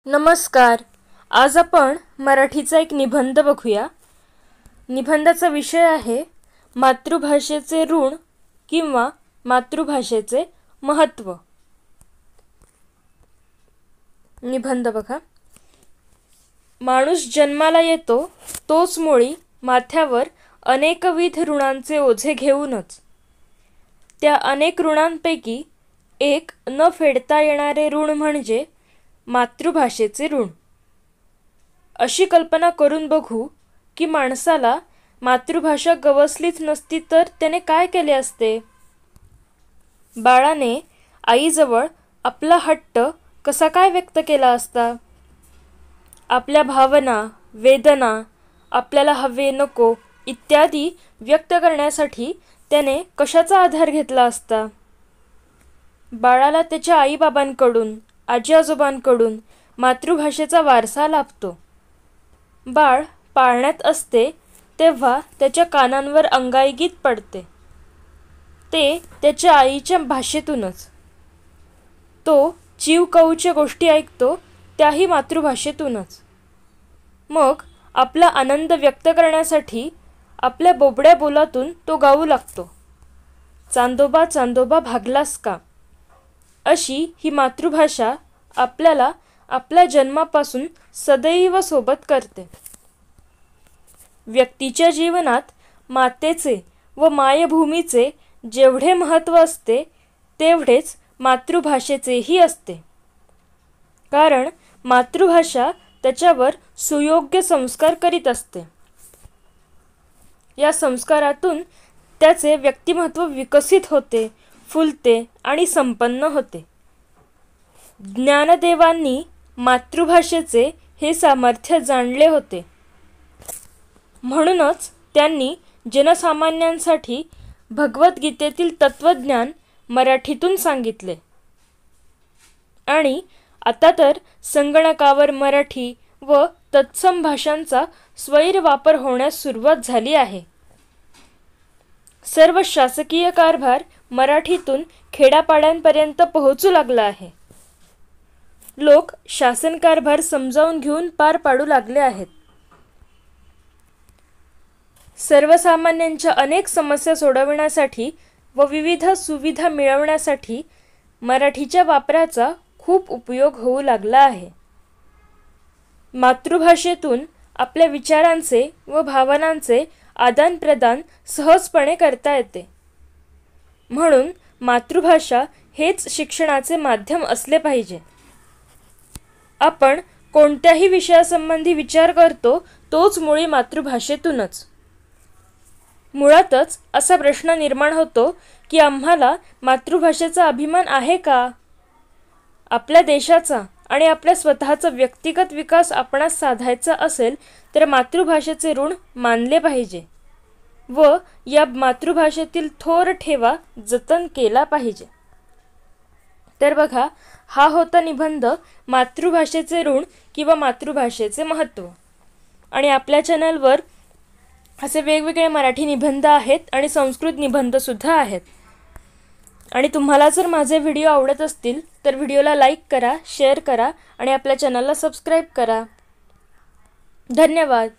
नमस्कार. आज आपण मराठीचा एक निबंध बघूया. निबंधाचा विषय आहे मातृभाषेचे ऋण किंवा मातृभाषेचे महत्त्व. निबंध बघा. माणूस जन्माला येतो तोच मुळी माथ्यावर अनेकविध ऋणांचे ओझे घेऊनच. त्या अनेक ऋणांपैकी एक न फेडता येणारे ऋण म्हणजे मातृभाषेचे ऋण. अशी कल्पना करून बघू की माणसाला मातृभाषा गवसलीच नसती तर त्याने काय केले असते. बाळाने आईजवळ आपला हट्ट कसा काय व्यक्त केला असता. आपल्या भावना, वेदना, आपल्याला हवे नको इत्यादी व्यक्त करण्यासाठी त्याने कशाचा आधार घेतला असता. बाळाला त्याच्या आईबाबांकडून, आजी आजोबांकडून मातृभाषेचा वारसा लाभतो. बाळ पाळण्यात असते तेव्हा त्याच्या कानांवर अंगाई गीत पडते, ते त्याच्या आईच्या भाषेतूनच. तो चिवकाऊच्या गोष्टी ऐकतो त्याही मातृभाषेतूनच. मग आपला आनंद व्यक्त करण्यासाठी आपल्या बोबड्या बोलातून तो गाऊ लागतो, चांदोबा चांदोबा भागलास का. अशी ही मातृभाषा आपल्याला आपल्या जन्मापासून सदैव सोबत करते. व्यक्तीच्या जीवनात मातेचे व मायभूमीचे जेवढे महत्त्व असते तेवढेच मातृभाषेचेही असते. कारण मातृभाषा त्याच्यावर सुयोग्य संस्कार करीत असते. या संस्कारातून त्याचे व्यक्तिमत्व विकसित होते, फुलते आणि संपन्न होते. ज्ञानदेवांनी मातृभाषेचे हे सामर्थ्य जाणले होते. म्हणूनच त्यांनी जनसामान्यांसाठी भगवद्गीतेतील तत्त्वज्ञान मराठीतून सांगितले. आणि आता तर संगणकावर मराठी व तत्सम भाषांचा स्वैर वापर होण्यास सुरुवात झाली आहे. सर्व शासकीय कारभार मराठीतून खेड्यापाड्यांपर्यंत पोहोचू लागला आहे. लोक शासन कारभार समजावून घेऊन पार पाडू लागले आहेत. सर्वसामान्यांच्या अनेक समस्या सोडवण्यासाठी व विविध सुविधा मिळवण्यासाठी मराठीच्या वापराचा खूप उपयोग होऊ लागला आहे. मातृभाषेतून आपल्या विचारांचे व भावनांचे आदानप्रदान सहजपणे करता येते. म्हणून मातृभाषा हेच शिक्षणाचे माध्यम असले पाहिजे. आपण कोणत्याही विषयासंबंधी विचार करतो तोच मुळी मातृभाषेतूनच. मुळातच असा प्रश्न निर्माण होतो की आम्हाला मातृभाषेचा अभिमान आहे का. आपल्या देशाचा आणि आपल्या स्वतःचा व्यक्तिगत विकास आपणास साधायचा असेल तर मातृभाषेचे ऋण मानले पाहिजे व या मातृभाषेतील थोर ठेवा जतन केला पाहिजे. तर बघा, हा होता निबंध मातृभाषेचे ऋण किंवा मातृभाषेचे महत्त्व. आणि आपल्या चॅनलवर असे वेगवेगळे मराठी निबंध आहेत आणि संस्कृत निबंधसुद्धा आहेत. आणि तुम्हाला जर माझे व्हिडिओ आवडत असतील तर व्हिडिओला लाईक करा, शेअर करा आणि आपल्या चॅनलला सबस्क्राईब करा. धन्यवाद.